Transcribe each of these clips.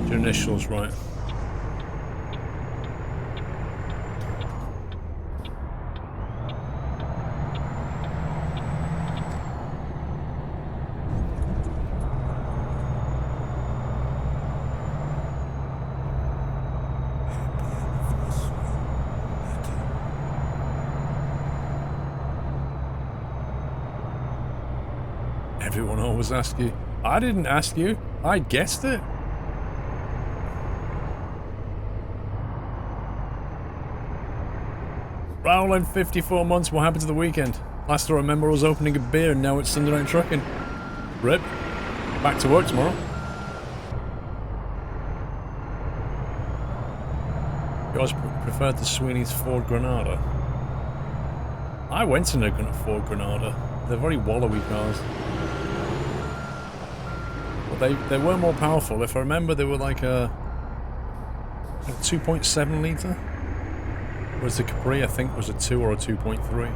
Your initials, right. Everyone always asks you. I didn't ask you. I guessed it. Rowling 54 months. What happened to the weekend? Last I remember I was opening a beer and now it's Sunday night trucking. Rip. Back to work tomorrow. You always preferred the Sweeney's Ford Granada. I went in a Ford Granada. They're very wallowy cars. But they were more powerful. If I remember, they were like a 2.7 litre. Whereas the Capri, I think, was a 2 or a 2.3.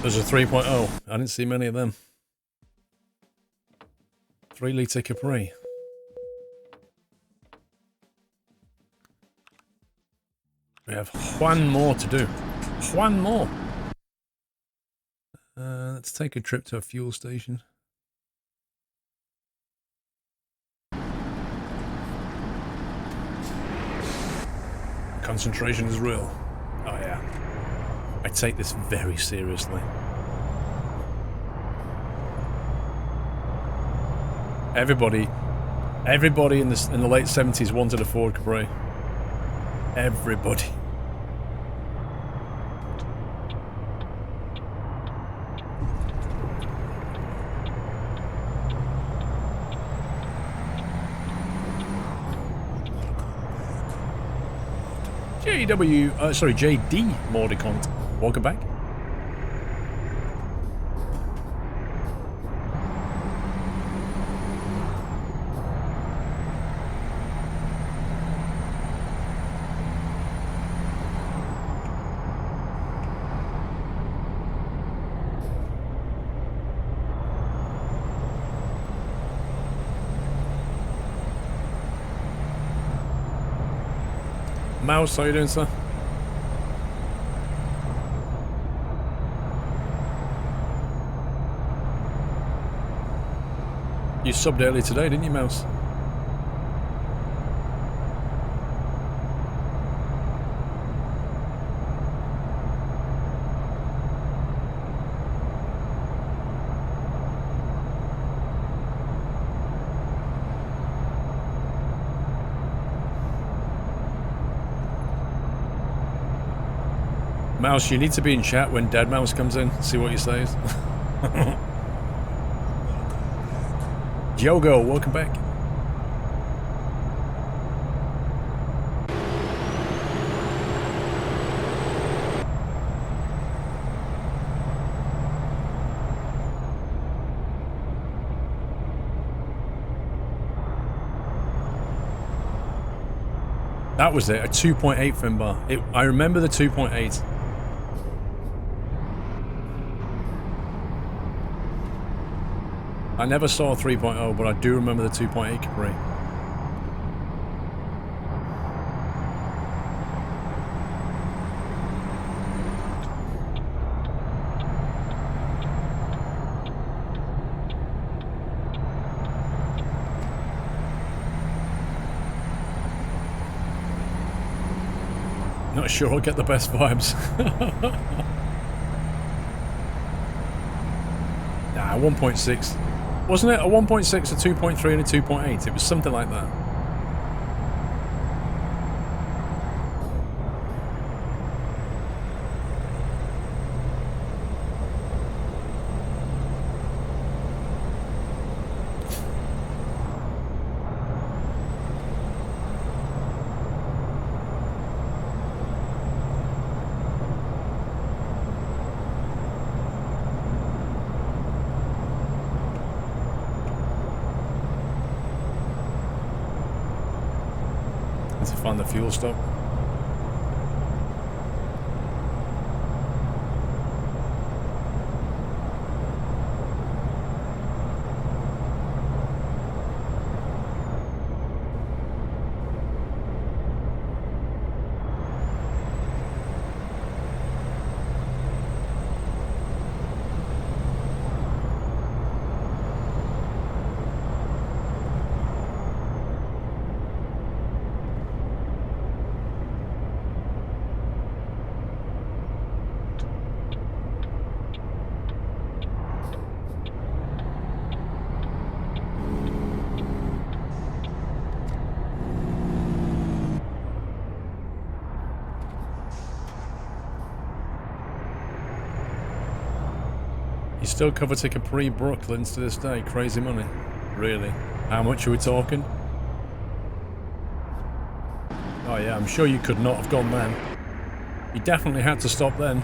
There's a 3.0. I didn't see many of them. 3 litre Capri. We have one more to do. One more. Let's take a trip to a fuel station. Concentration is real. Oh yeah. I take this very seriously. Everybody in the late 70s wanted a Ford Capri. Everybody. JD Mordicont. Welcome back. Mouse, how you doing, sir? You subbed early today, didn't you, Mouse? Mouse, you need to be in chat when Dead Mouse comes in. See what he says. Yogo, welcome back. That was it, a 2.8 fin bar. I remember the 2.8. I never saw a 3.0, but I do remember the 2.8 Capri. Not sure I'll get the best vibes. Nah, 1.6. Wasn't it a 1.6, a 2.3 and a 2.8? It was something like that. Need to find the fuel stop. You still cover to Capri Brooklands to this day. Crazy money. Really? How much are we talking? Oh yeah, I'm sure you could not have gone then. You definitely had to stop then.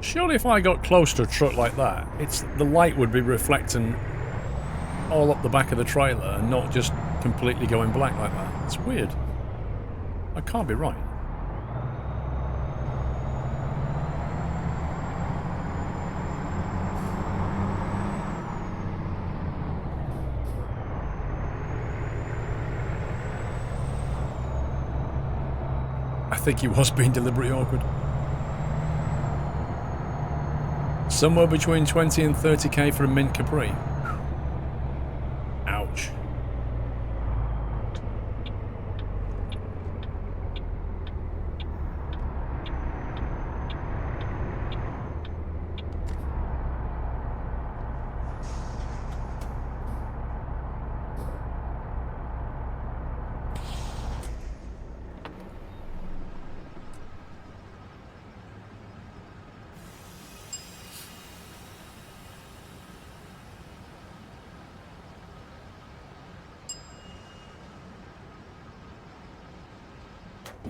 Surely if I got close to a truck like that, the light would be reflecting all up the back of the trailer and not just completely going black like that. It's weird. I can't be right. I think he was being deliberately awkward. Somewhere between 20 and 30k for a mint Capri. Ouch.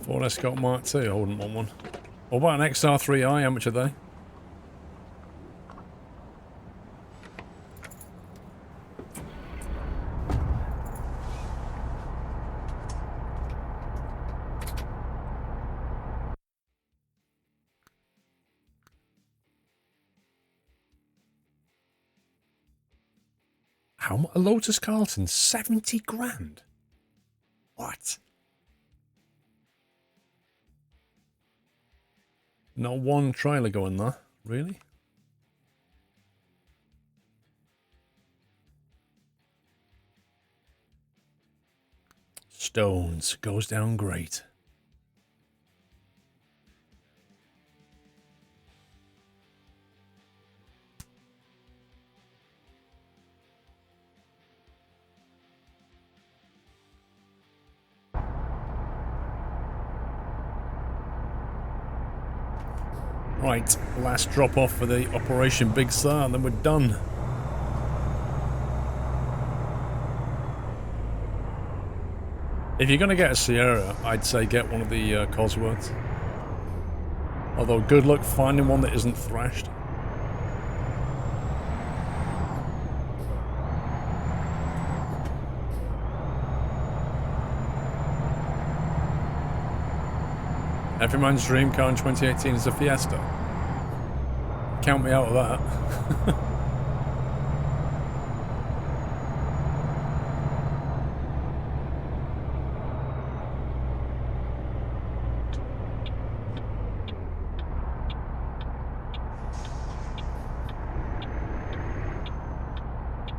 Ford Escort Mark II, I wouldn't want one. What about an XR3i? How much are they? How much? A Lotus Carlton? 70 grand? What? Not one trailer going there, really? Stones goes down great. Right, last drop off for the Operation Big Sur, and then we're done. If you're going to get a Sierra, I'd say get one of the Cosworths. Although good luck finding one that isn't thrashed. Every man's dream car in 2018 is a Fiesta. Count me out of that.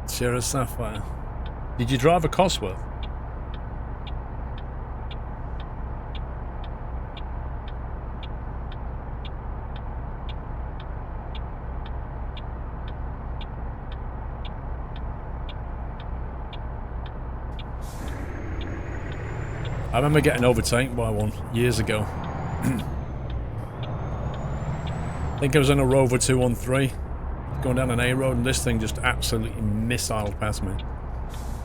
Sierra Sapphire. Did you drive a Cosworth? I remember getting overtaken by one years ago. I think I was in a Rover 213. going down an A road and this thing just absolutely missiled past me.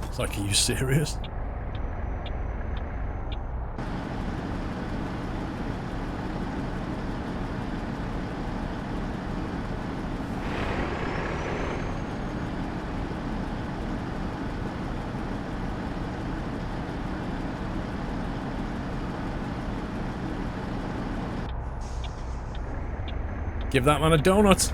It's like, are you serious? Give that man a donut.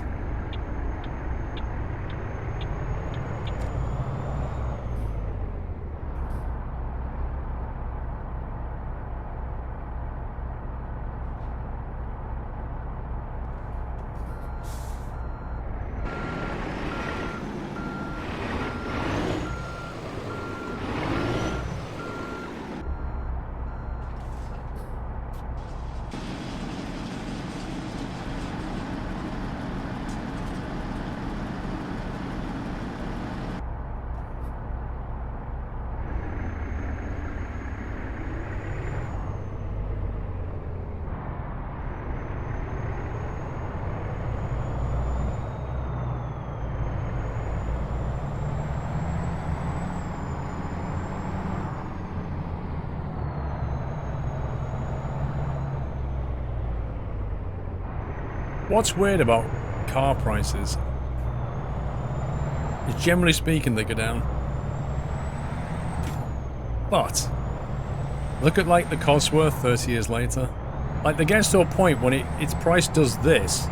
What's weird about car prices is, generally speaking, they go down. But look at like the Cosworth 30 years later. Like, there gets to a point when its price does this,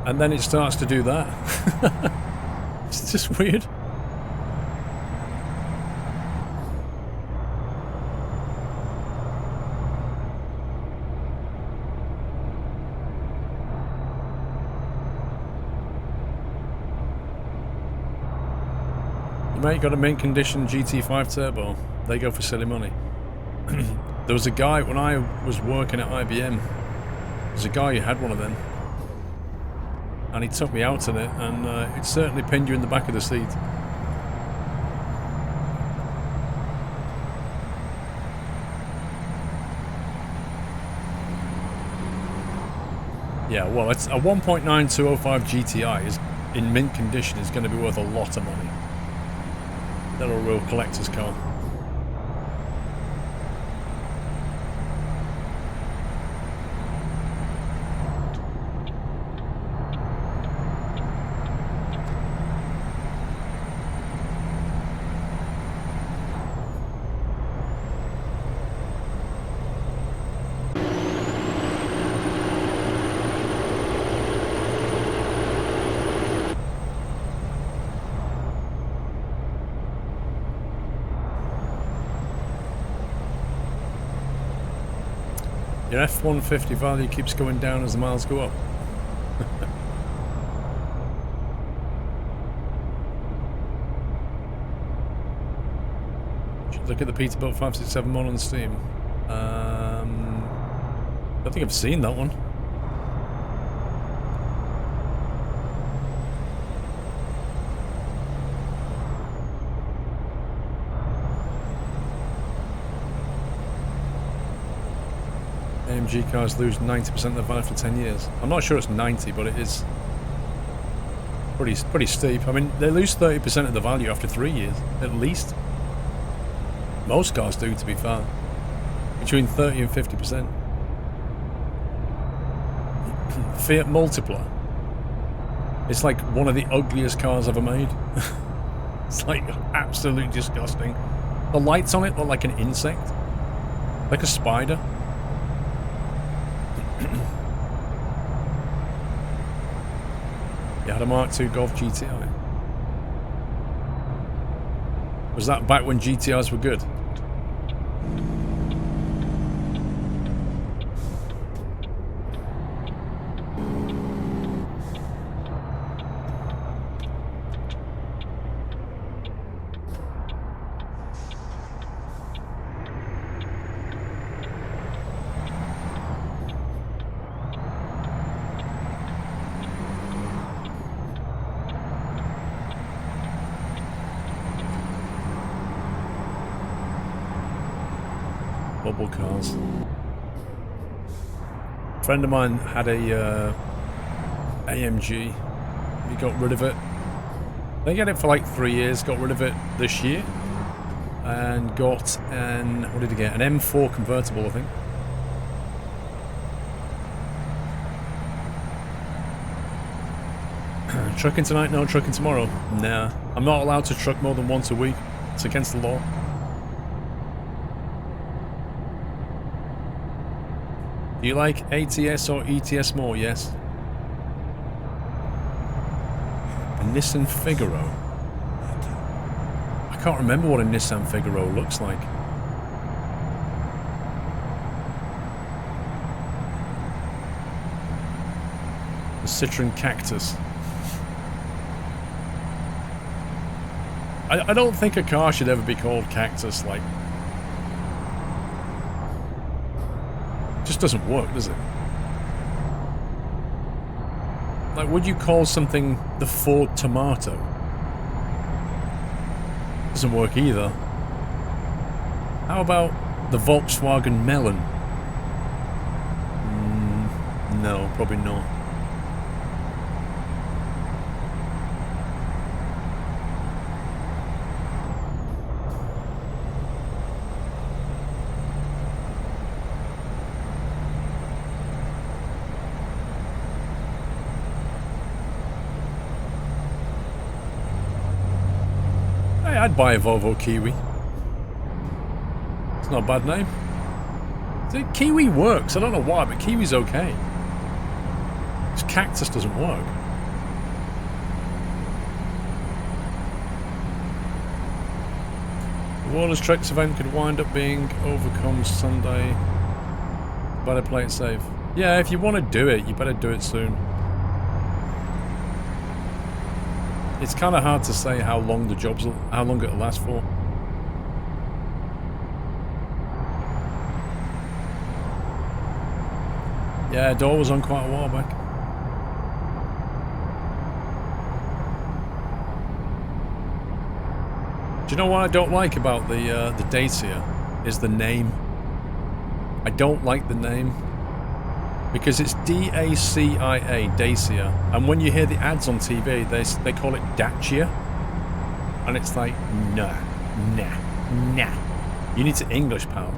and then it starts to do that. It's just weird. Mate, got a mint condition GT5 turbo. They go for silly money. There was a guy, when I was working at IBM, there's a guy who had one of them. And he took me out in it, and it certainly pinned you in the back of the seat. Yeah, well, it's a 1.9205 GTI is in mint condition is going to be worth a lot of money. They're a real collector's car. Your F-150 value keeps going down as the miles go up. Should look at the Peterbilt 567 model on Steam. I think I've seen that one. AMG cars lose 90% of their value for 10 years. I'm not sure it's 90, but it is pretty steep. I mean, they lose 30% of the value after 3 years, at least. Most cars do, to be fair. Between 30 and 50%. Fiat Multipla. It's like one of the ugliest cars ever made. It's like absolutely disgusting. The lights on it look like an insect. Like a spider. You had a Mark II Golf GTI. Was that back when GTIs were good? Bubble cars. A friend of mine had a AMG. We got rid of it. They get it for like 3 years. Got rid of it this year. And got an... What did he get? An M4 convertible, I think. Trucking tonight? No, trucking tomorrow. Nah. I'm not allowed to truck more than once a week. It's against the law. Do you like ATS or ETS more? Yes. A Nissan Figaro. I can't remember what a Nissan Figaro looks like. The Citroen Cactus. I don't think a car should ever be called Cactus, like... It just doesn't work, does it? Like, would you call something the Ford Tomato? Doesn't work either. How about the Volkswagen Melon? No, probably not. I'd buy a Volvo Kiwi. It's not a bad name. See, Kiwi works. I don't know why, but Kiwi's okay. This Cactus doesn't work. The Warner's Treks event could wind up being overcome Sunday. Better play it safe. Yeah, if you want to do it, you better do it soon. It's kind of hard to say how long the how long it'll last for. Yeah, door was on quite a while back. Do you know what I don't like about the Dacia? Is the name. I don't like the name. Because it's D-A-C-I-A, Dacia. And when you hear the ads on TV, they call it Dacia. And it's like, nah. You need to English, pal.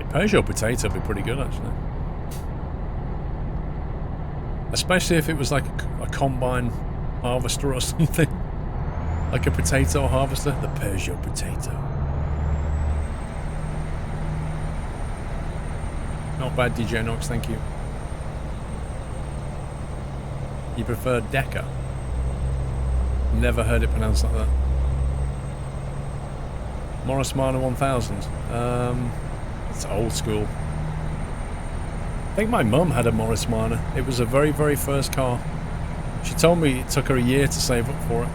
A Peugeot Potato would be pretty good, actually. Especially if it was like a combine harvester or something. Like a potato harvester, the Peugeot Potato. Not bad, DJ Nox, thank you. You prefer Deca? Never heard it pronounced like that. Morris Minor 1000. It's old school. I think my mum had a Morris Minor. It was a very, very first car. She told me it took her a year to save up for it.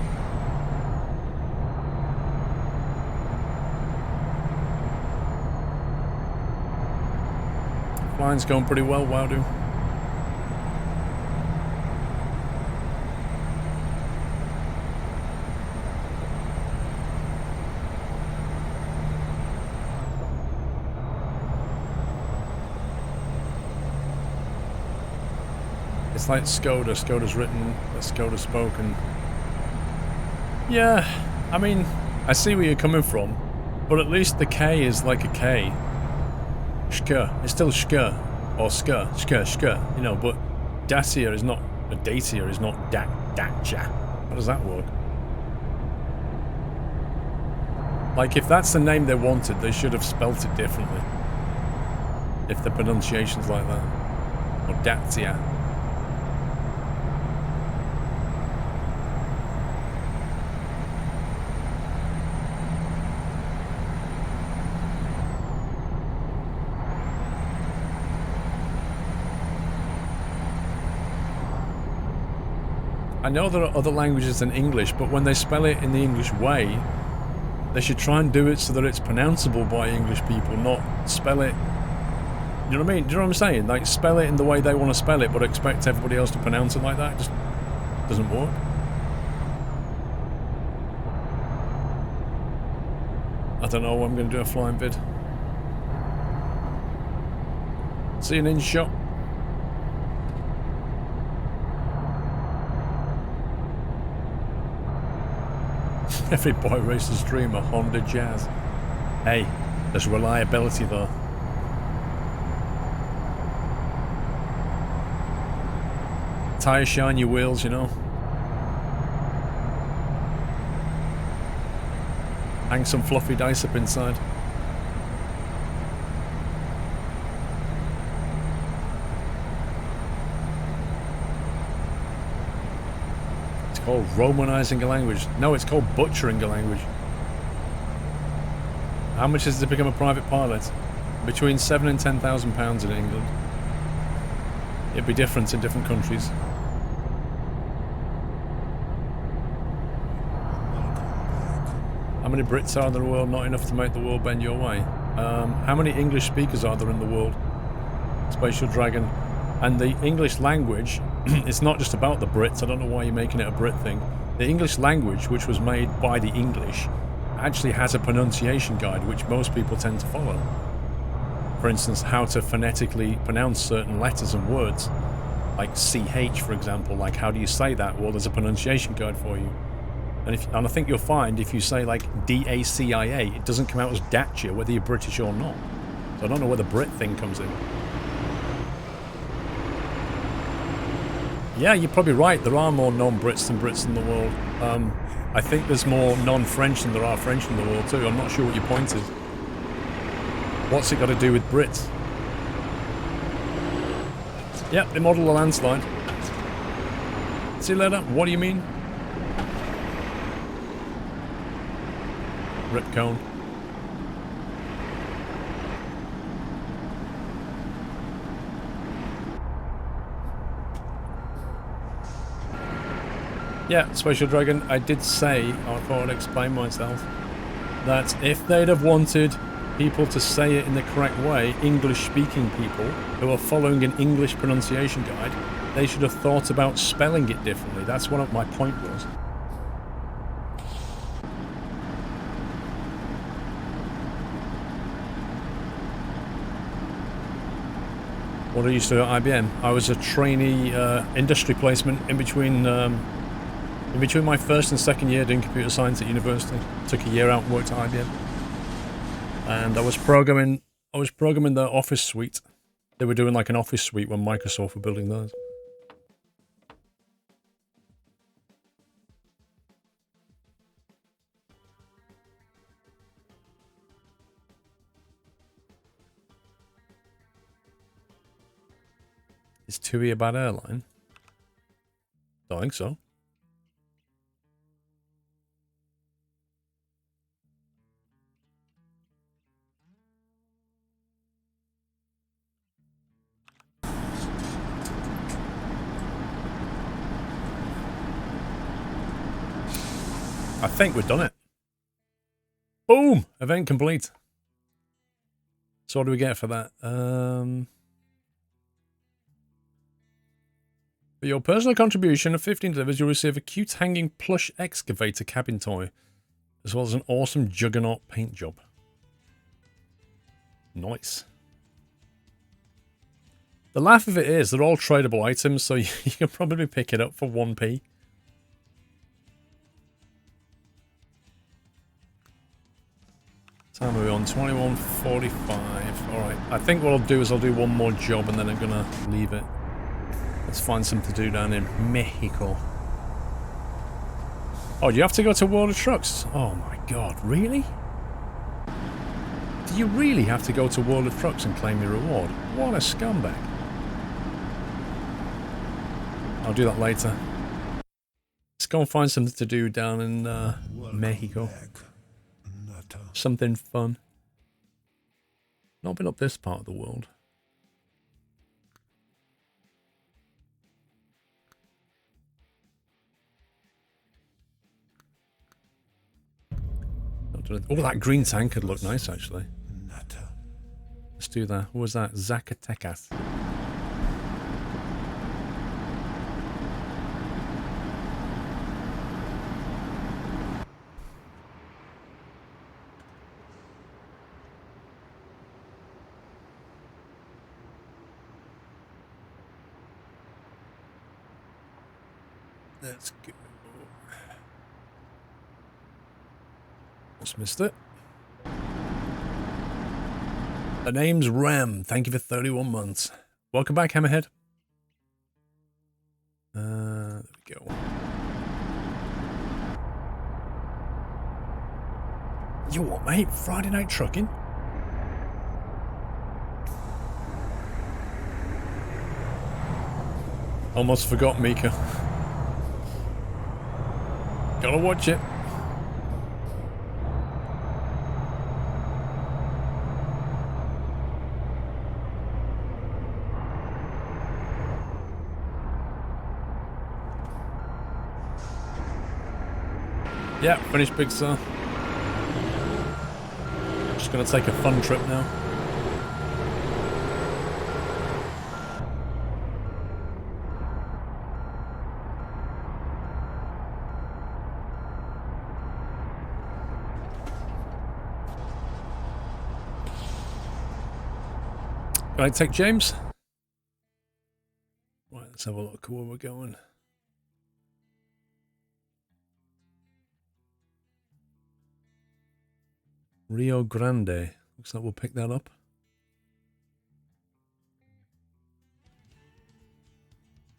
Flying's going pretty well, Wowdo. It's like Skoda. Skoda's written, Skoda's spoken. Yeah, I mean, I see where you're coming from, but at least the K is like a K. Shka. It's still Shka. Or Shka, you know, but Dacia is not, a Dacia is not Dacia. How does that work? Like, if that's the name they wanted, they should have spelt it differently. If the pronunciation's like that. Or Dacia. I know there are other languages than English, but when they spell it in the English way, they should try and do it so that it's pronounceable by English people, not spell it... You know what I mean? Do you know what I'm saying? Like, spell it in the way they want to spell it, but expect everybody else to pronounce it like that. It just doesn't work. I don't know, I'm going to do a flying vid. See an in shot. Every boy racer's dream, a Honda Jazz. Hey, there's reliability though. Tires shine your wheels, you know. Hang some fluffy dice up inside. It's called Romanizing a language. No, it's called butchering a language. How much is it to become a private pilot? Between £7,000 and £10,000 in England. It'd be different in different countries. How many Brits are there in the world? Not enough to make the world bend your way. How many English speakers are there in the world? Spatial Dragon. And the English language, it's not just about the Brits. I don't know why you're making it a Brit thing. The English language, which was made by the English, actually has a pronunciation guide which most people tend to follow. For instance, how to phonetically pronounce certain letters and words. Like CH, for example. Like, how do you say that? Well, there's a pronunciation guide for you. And I think you'll find if you say like D-A-C-I-A, it doesn't come out as Dacia, whether you're British or not. So I don't know where the Brit thing comes in. Yeah, you're probably right. There are more non-Brits than Brits in the world. I think there's more non-French than there are French in the world too. I'm not sure what your point is. What's it got to do with Brits? Yep, they model a landslide. See you later. What do you mean? Rip cone. Yeah, Spatial Dragon, I did say, I thought I'd explain myself, that if they'd have wanted people to say it in the correct way, English-speaking people who are following an English pronunciation guide, they should have thought about spelling it differently. That's what my point was. What I used to do at IBM, I was a trainee industry placement in between my first and second year doing computer science at university. Took a year out and worked at IBM. And I was programming the Office suite. They were doing like an Office suite when Microsoft were building those. Is TUI a bad airline? Don't think so. I think we've done it. Boom! Event complete. So what do we get for that? For your personal contribution of 15 deliveries, you'll receive a cute hanging plush excavator cabin toy, as well as an awesome Juggernaut paint job. Nice. The laugh of it is, they're all tradable items, so you can probably pick it up for 1p. Time are we on? 21:45. Alright, I think what I'll do is I'll do one more job and then I'm gonna leave it. Let's find something to do down in Mexico. Oh, do you have to go to World of Trucks? Oh my god, really? Do you really have to go to World of Trucks and claim your reward? What a scumbag. I'll do that later. Let's go and find something to do down in Mexico. Something fun. Not been up this part of the world. Oh, that green tank could look nice, actually. Let's do that. What was that? Zacatecas. Let's go. Almost missed it. The name's Ram. Thank you for 31 months. Welcome back, Hammerhead. There we go. You what, mate? Friday night trucking? Almost forgot Mika. Gotta watch it. Yeah, finished Big Sur. Just gonna take a fun trip now. Can I take James? Right, let's have a look where we're going. Rio Grande. Looks like we'll pick that up.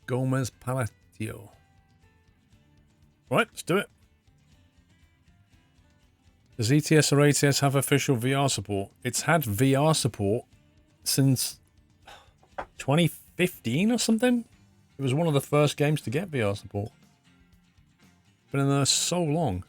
Gomez Palacio. Right, let's do it. Does ETS or ATS have official VR support? It's had VR support since 2015 or something. It was one of the first games to get VR support. Been in there so long.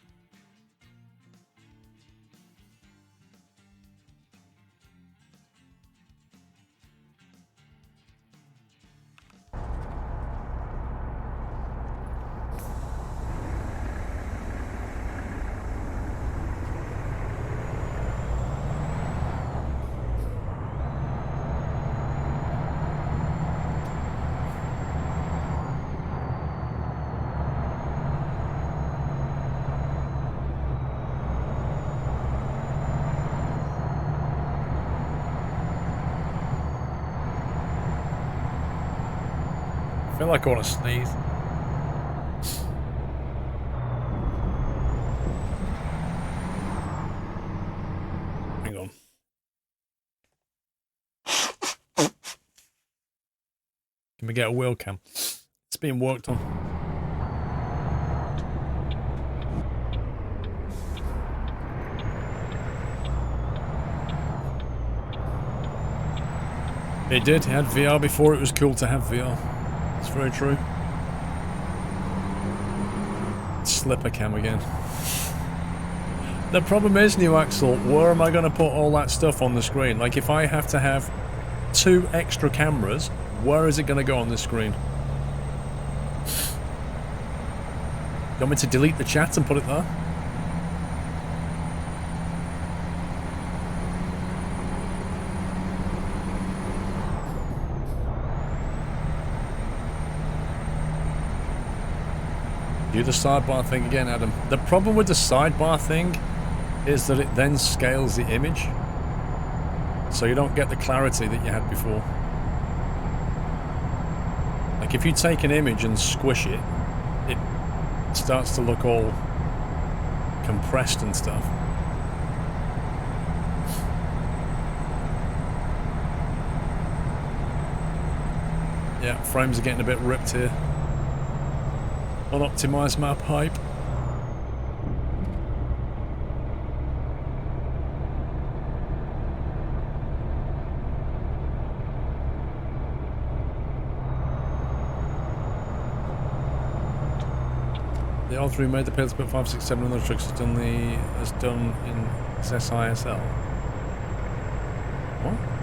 I feel like I want to sneeze. Hang on. Can we get a wheel cam? It's being worked on. It did. It had VR before it was cool to have VR. It's very true. Slipper cam again. The problem is, New Axel, where am I going to put all that stuff on the screen? Like, if I have to have 2 extra cameras, where is it going to go on this screen? You want me to delete the chat and put it there? Do the sidebar thing again, Adam. The problem with the sidebar thing is that it then scales the image, so you don't get the clarity that you had before. Like if you take an image and squish it, it starts to look all compressed and stuff. Yeah, frames are getting a bit ripped here. Unoptimized map hype. The R3 made the Pale Spit 567 and other tricks has done in SSISL. What?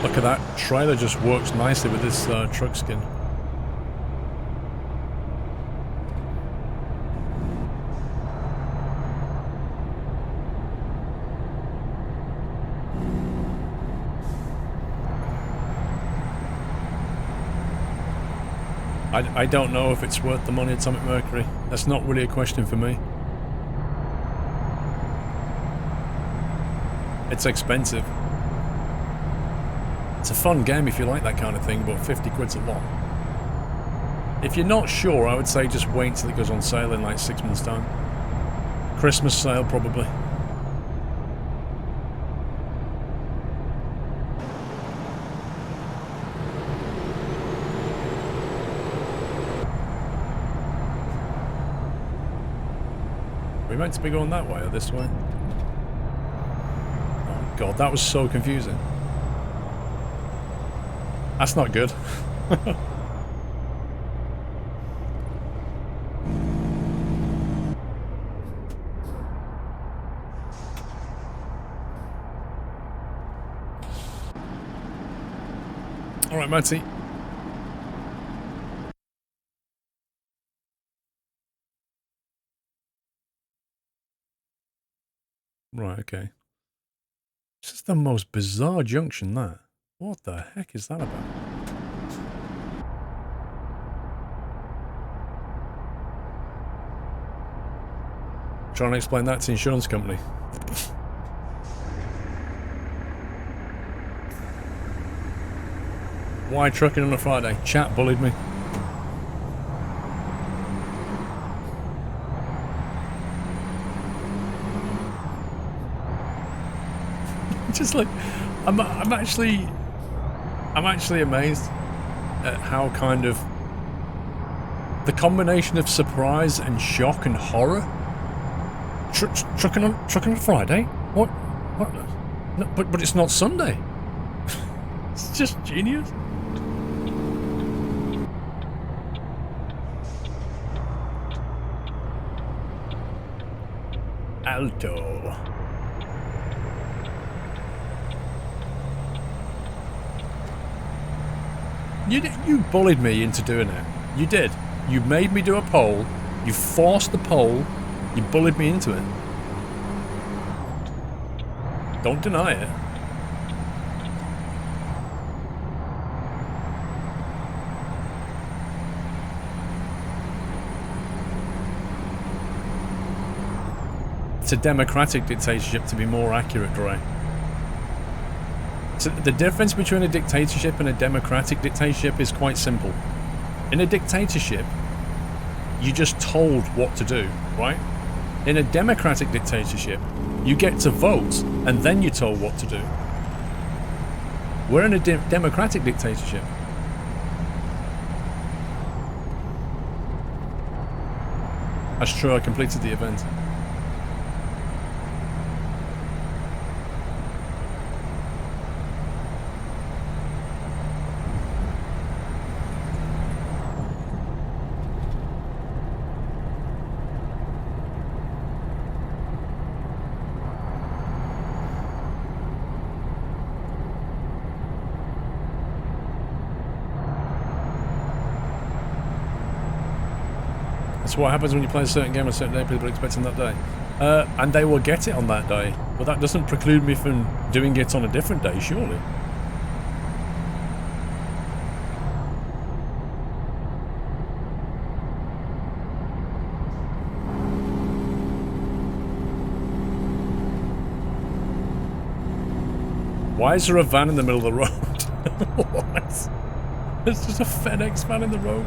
Look at that trailer, just works nicely with this truck skin. I don't know if it's worth the money at Atomic Mercury. That's not really a question for me. It's expensive. It's a fun game if you like that kind of thing, but 50 quid's a lot. If you're not sure, I would say just wait until it goes on sale in like 6 months' time. Christmas sale, probably. Are we meant to be going that way or this way? Oh god, that was so confusing. That's not good. Alright, Matty. Right, okay. This is the most bizarre junction, that. What the heck is that about? Trying to explain that to the insurance company. Why trucking on a Friday? Chat bullied me. Just like, I'm actually amazed at how kind of the combination of surprise and shock and horror. Trucking on Friday? What? No, but it's not Sunday. It's just genius. Alto. You bullied me into doing it. You did. You made me do a poll. You forced the poll. You bullied me into it. Don't deny it. It's a democratic dictatorship, to be more accurate, Dre. So the difference between a dictatorship and a democratic dictatorship is quite simple. In a dictatorship, you're just told what to do, right? In a democratic dictatorship, you get to vote and then you're told what to do. We're in a democratic dictatorship. That's true, I completed the event. That's what happens when you play a certain game on a certain day, people are expecting that day. And they will get it on that day. But that doesn't preclude me from doing it on a different day, surely. Why is there a van in the middle of the road? What? There's just a FedEx van in the road.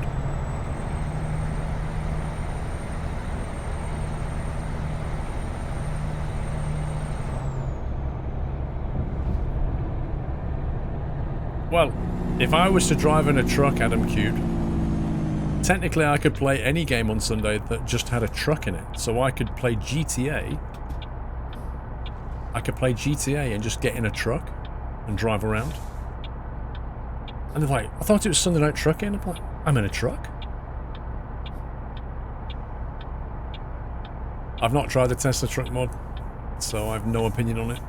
Well, if I was to drive in a truck, Adam Cube, technically I could play any game on Sunday that just had a truck in it. So I could play GTA. I could play GTA and just get in a truck and drive around. And they're like, I thought it was Sunday night trucking. I'm like, I'm in a truck. I've not tried the Tesla truck mod, so I have no opinion on it.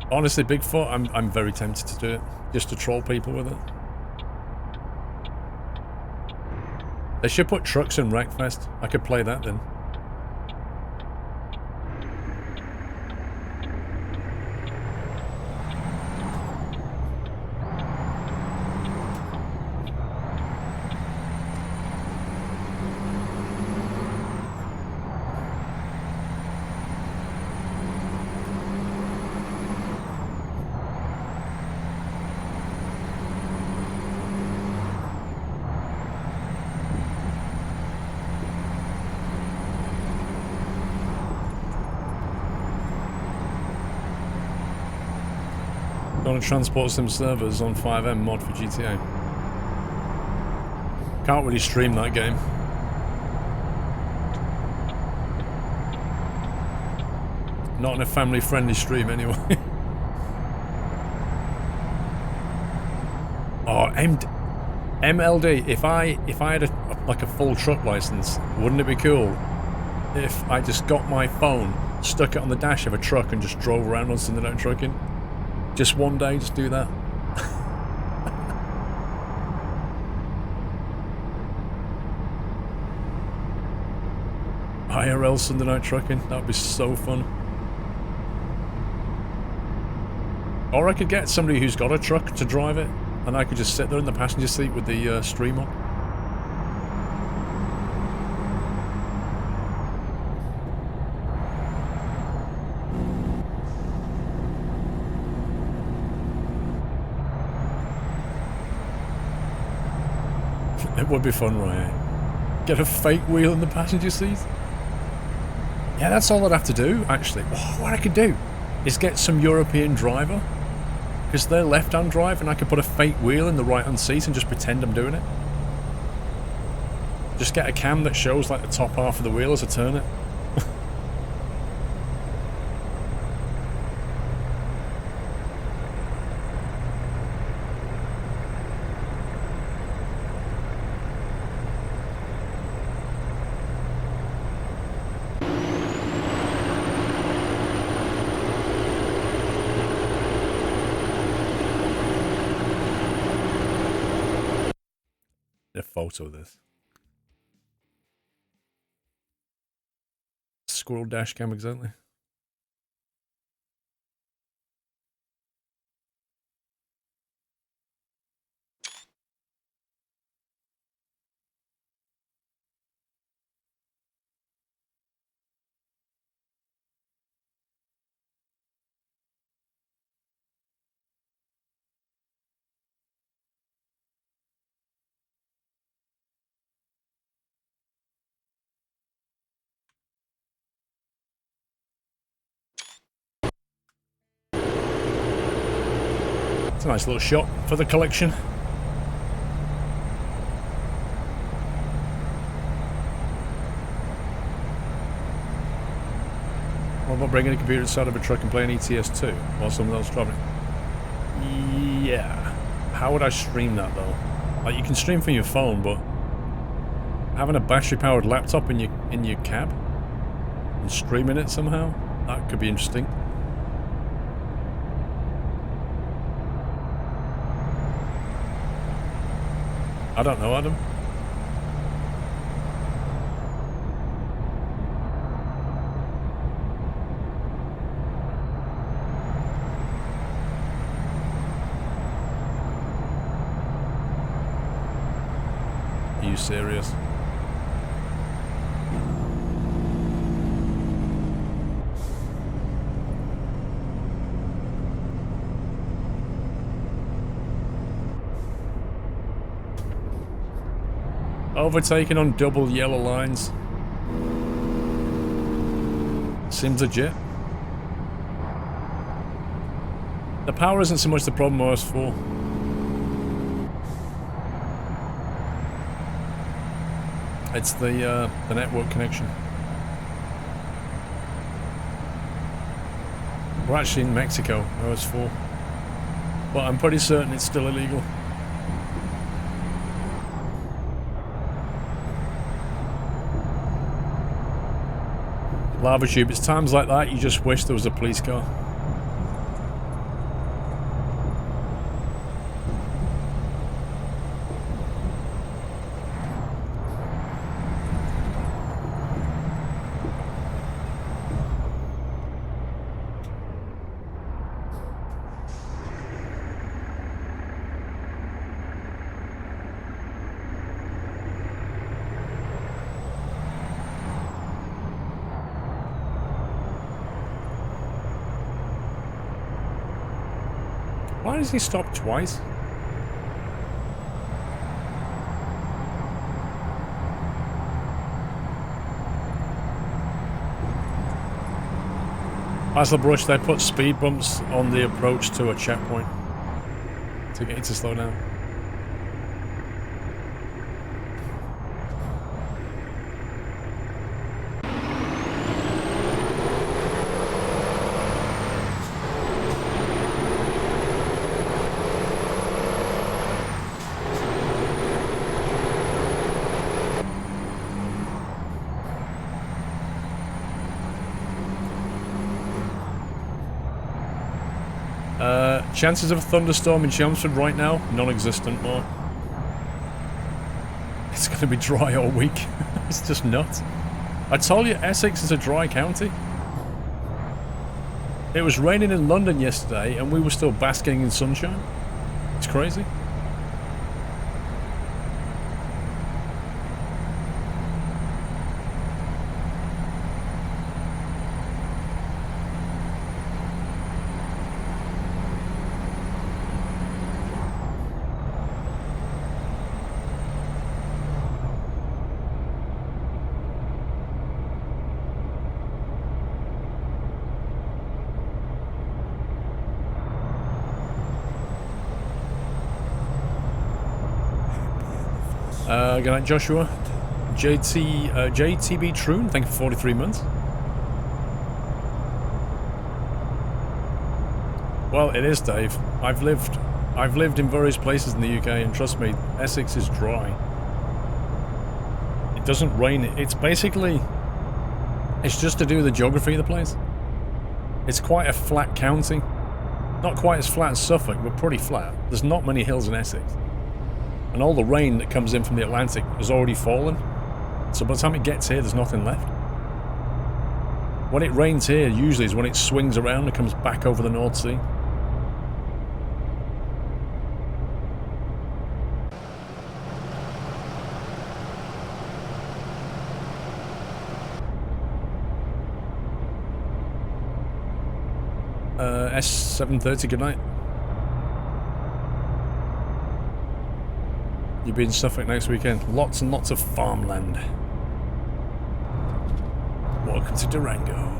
Honestly, Bigfoot, I'm very tempted to do it, just to troll people with it. They should put trucks in Wreckfest. I could play that then. Gonna transport sim servers on 5M mod for GTA. Can't really stream that game. Not in a family-friendly stream, anyway. Oh, MLD. If I had like a full truck license, wouldn't it be cool if I just got my phone, stuck it on the dash of a truck, and just drove around on Sunday Night Trucking? Just one day, just do that. IRL Sunday Night Trucking. That'd be so fun. Or I could get somebody who's got a truck to drive it, and I could just sit there in the passenger seat with the stream on. It would be fun, right? Get a fake wheel in the passenger seat? Yeah, that's all I'd have to do, actually. Oh, what I could do is get some European driver, because they're left-hand drive, and I could put a fake wheel in the right-hand seat and just pretend I'm doing it. Just get a cam that shows like the top half of the wheel as I turn it. A photo of this. Squirrel dash cam, exactly. It's a nice little shot for the collection. What about bringing a computer inside of a truck and playing ETS2 while someone else driving it? Yeah. How would I stream that though? Like, you can stream from your phone, but having a battery-powered laptop in your cab and streaming it somehow, that could be interesting. I don't know, Adam. Are you serious? Overtaken on double yellow lines. Seems legit. The power isn't so much the problem I was for. It's the network connection. We're actually in Mexico, I was for. But I'm pretty certain it's still illegal. Lava tube, it's times like that you just wish there was a police car. Why does he stop twice? Hasselbrush, they put speed bumps on the approach to a checkpoint to get you to slow down. Chances of a thunderstorm in Chelmsford right now, non-existent, Mark. It's going to be dry all week. It's just nuts. I told you Essex is a dry county. It was raining in London yesterday and we were still basking in sunshine. It's crazy. Good night, Joshua. JTB Troon, thank you for 43 months. Well, it is, Dave. I've lived in various places in the UK, and trust me, Essex is dry. It doesn't rain. It's basically, it's just to do with the geography of the place. It's quite a flat county. Not quite as flat as Suffolk, but pretty flat. There's not many hills in Essex. And all the rain that comes in from the Atlantic has already fallen. So by the time it gets here, there's nothing left. When it rains here, usually is when it swings around and comes back over the North Sea. S730, good night. You'll be in Suffolk next weekend. Lots and lots of farmland. Welcome to Durango.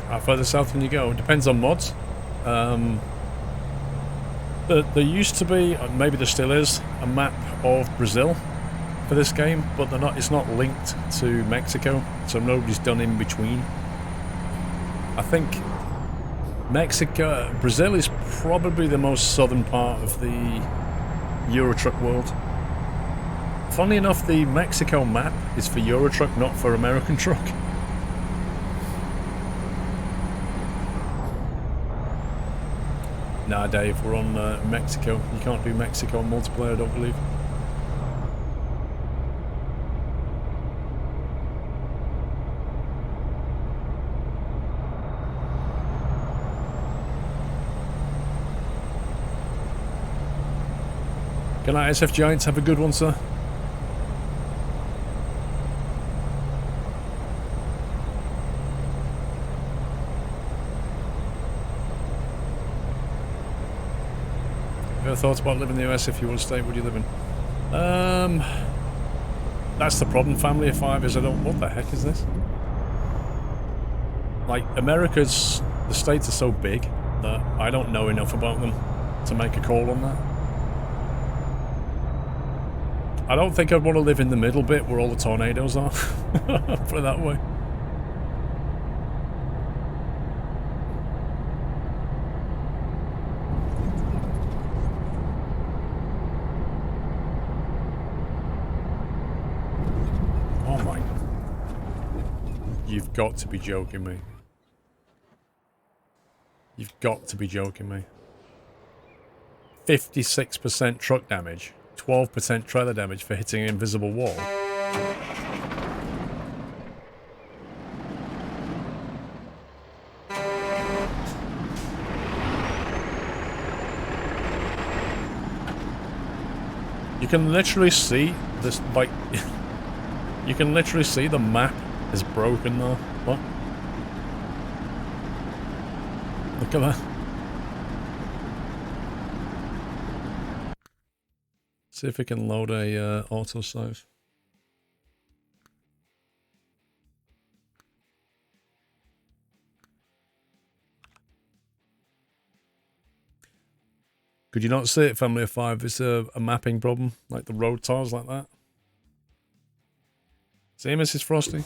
How further south can you go? It depends on mods. There used to be, maybe there still is, a map of Brazil for this game, but they're not. It's not linked to Mexico, so nobody's done in between. I think Brazil is probably the most southern part of the Eurotruck world. Funnily enough, the Mexico map is for Eurotruck, not for American Truck. Nah, Dave, we're on Mexico. You can't do Mexico on multiplayer, I don't believe. Good night, SF Giants. Have a good one, sir. Thoughts about living in the US? If you want to stay, would you live in? That's the problem, family of five, is I don't... What the heck is this? Like, the states are so big that I don't know enough about them to make a call on that. I don't think I'd want to live in the middle bit where all the tornadoes are. Put it that way. You've got to be joking me. You've got to be joking me. 56% truck damage, 12% trailer damage for hitting an invisible wall. You can literally see this, like, you can literally see the map is broken though. What? Look at that. See if we can load a autosave. Could you not see it, Family of 5? It's a mapping problem, like the road tiles like that. See, Mrs. Frosty?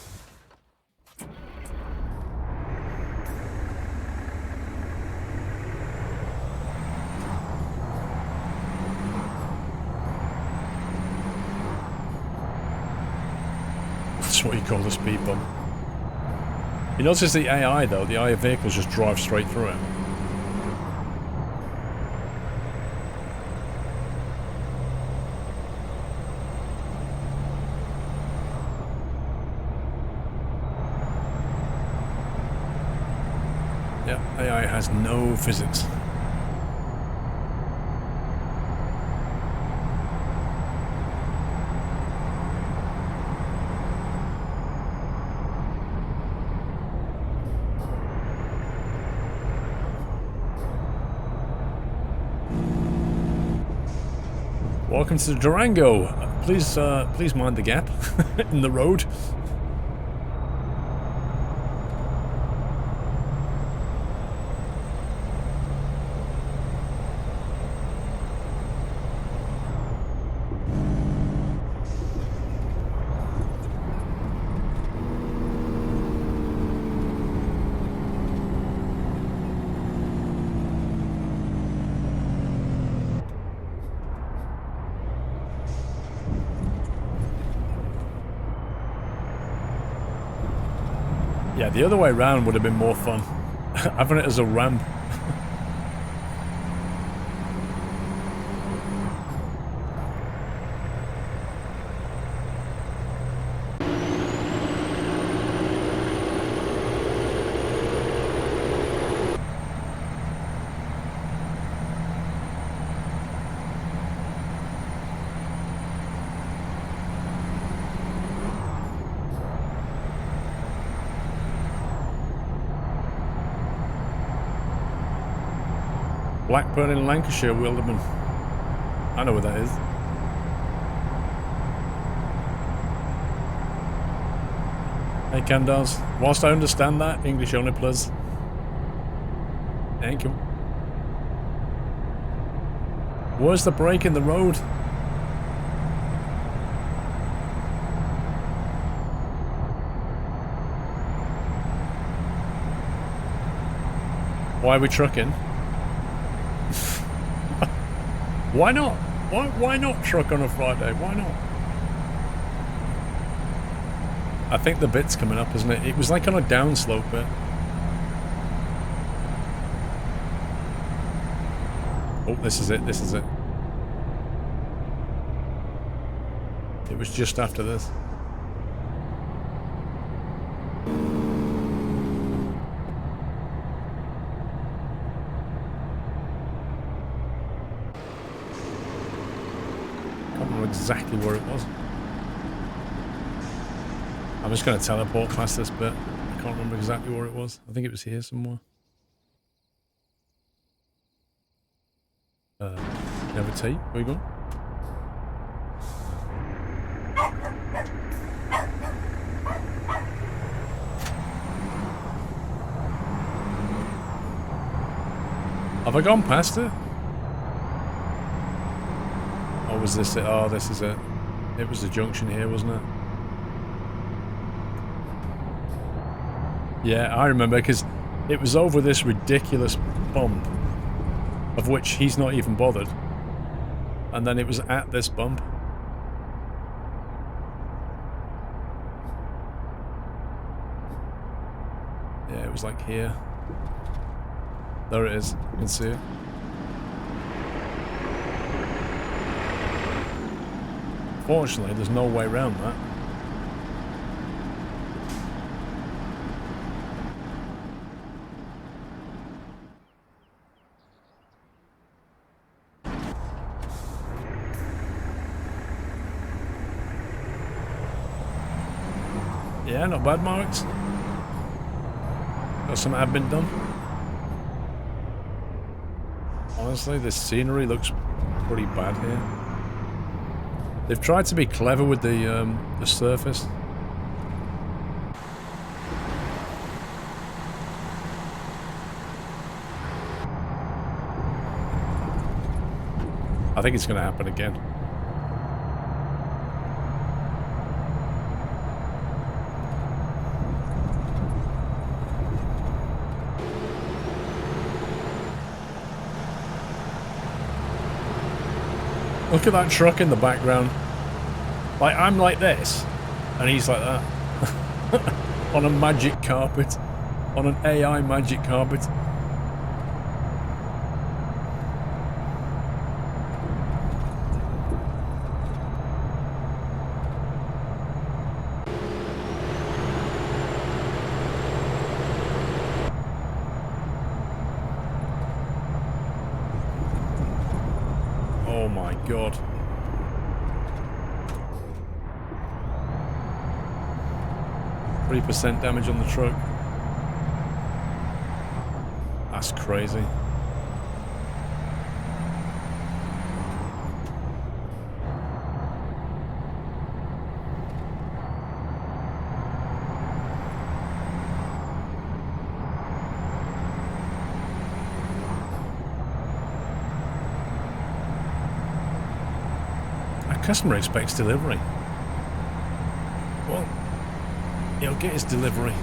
That's what you call a speed bump. You notice the AI though, the AI vehicles just drive straight through it. Yeah, AI has no physics. Welcome to Durango. Please mind the gap in the road. Yeah, the other way around would have been more fun. Having it as a ramp. Blackburn in Lancashire, Wilderman. I know where that is. Hey, Candles. Whilst I understand that, English only plus. Thank you. Where's the break in the road? Why are we trucking? Why not? Why not truck on a Friday? Why not? I think the bit's coming up, isn't it? It was like on a downslope bit. Oh, this is it. This is it. It was just after this. Exactly where it was. I'm just going to teleport past this bit. I can't remember exactly where it was. I think it was here somewhere. Never tea. Where you going? Have I gone past it? Or was this it? Oh, this is it. It was the junction here, wasn't it? Yeah, I remember, because it was over this ridiculous bump, of which he's not even bothered. And then it was at this bump. Yeah, it was like here. There it is. You can see it. Fortunately, there's no way around that. Yeah, not bad, Marks. Got some admin done. Honestly, this scenery looks pretty bad here. They've tried to be clever with the surface. I think it's going to happen again. Look at that truck in the background. Like, I'm like this, and he's like that. On a magic carpet. On an AI magic carpet. Oh my god. %3 damage on the truck. That's crazy. Our customer expects delivery. Well, he'll get his delivery.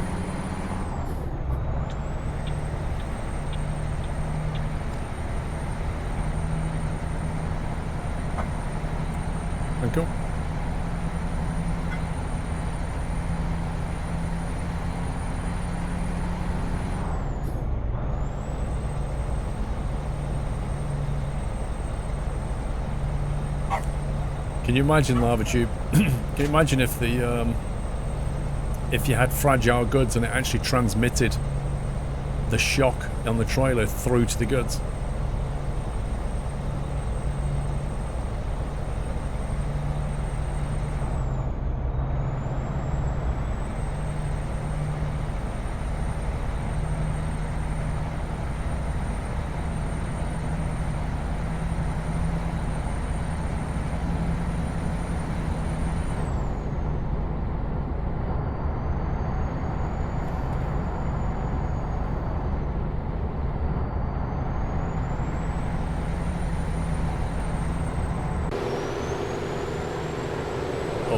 Thank you. Can you imagine, Lava Tube? Can you imagine if the if you had fragile goods and it actually transmitted the shock on the trailer through to the goods?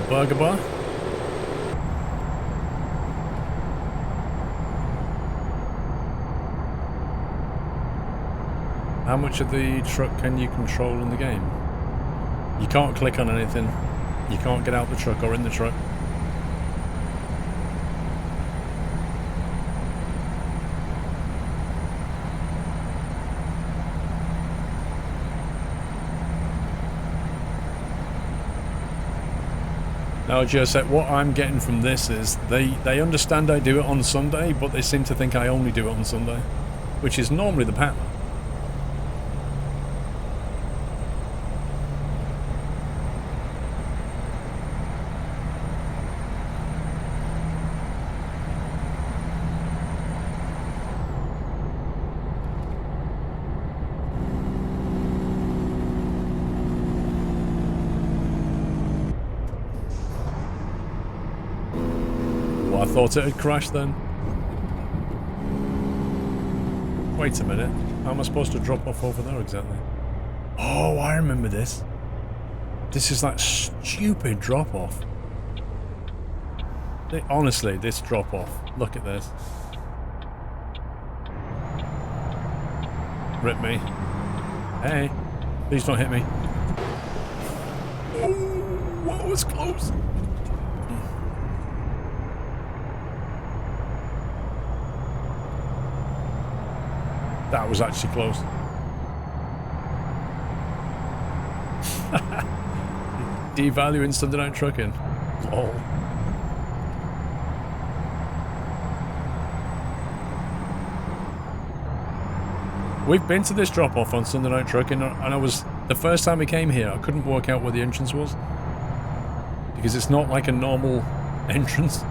Burger bar. How much of the truck can you control in the game? You can't click on anything. You can't get out the truck or in the truck. Now, Joseph, what I'm getting from this is they understand I do it on Sunday, but they seem to think I only do it on Sunday, which is normally the pattern. I thought it had crashed then. Wait a minute. How am I supposed to drop off over there exactly? Oh, I remember this. This is that stupid drop off. Honestly, this drop off. Look at this. Rip me. Hey. Please don't hit me. Oh, that was close. That was actually close. Devaluing Sunday night trucking. Lol. We've been to this drop-off on Sunday night trucking, and I was, the first time we came here, I couldn't work out where the entrance was. Because it's not like a normal entrance.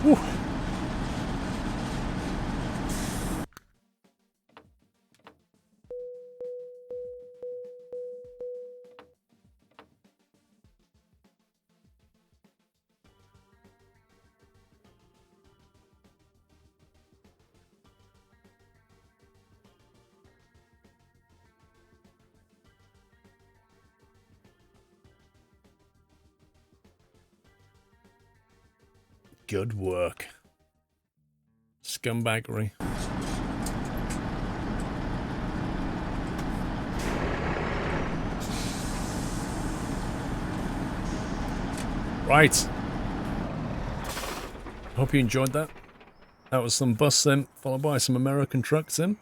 Whew. Good work. Scumbaggery. Right. Hope you enjoyed that. That was some bus sim, followed by some American truck sim.